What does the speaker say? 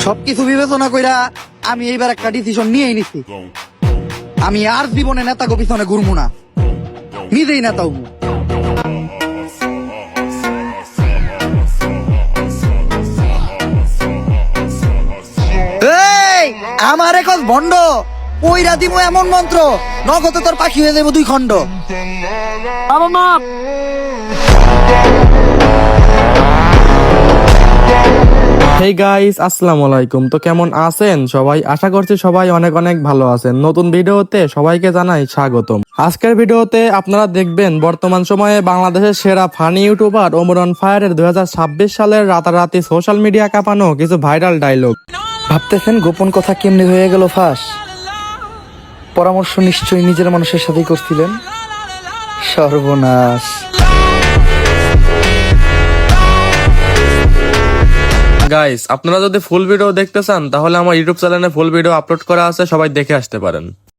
সবকিছু বিবেচনা কইরা আমি এইবার একটা ডিসিশন নিয়েই নিছি। আমি আর জীবনে নেতাকে পিছনে ঘুরবো না, নিজেই নেতা হবো। এই আমার এখন ভণ্ড ওইরা দিব এমন মন্ত্র, নগদে তোর পাখি হয়ে যাবো 2 খণ্ড। হেই গাইস, আসসালামু আলাইকুম। তো কেমন আছেন সবাই? আশা করছি সবাই অনেক অনেক ভালো আছেন। নতুন ভিডিওতে সবাইকে জানাই স্বাগতম। আজকের ভিডিওতে আপনারা দেখবেন বর্তমান সময়ে বাংলাদেশের সেরা ফানি ইউটিউবার ওমর ফায়ারের 2026 সালের রাতারাতি সোশ্যাল মিডিয়া কাঁপানো কিছু ভাইরাল ডায়লগ। ভাবতেছেন গোপন কথা কেমনে হয়ে গেল ফাঁস? পরামর্শ নিশ্চয়ই নিজের মানুষের সাথেই করছিলেন। সর্বনাশ। গাইস, আপনারা যদি ফুল ভিডিও দেখতে চান তাহলে আমার ইউটিউব চ্যানেলে ফুল ভিডিও আপলোড করা আছে, সবাই দেখে আসতে পারেন।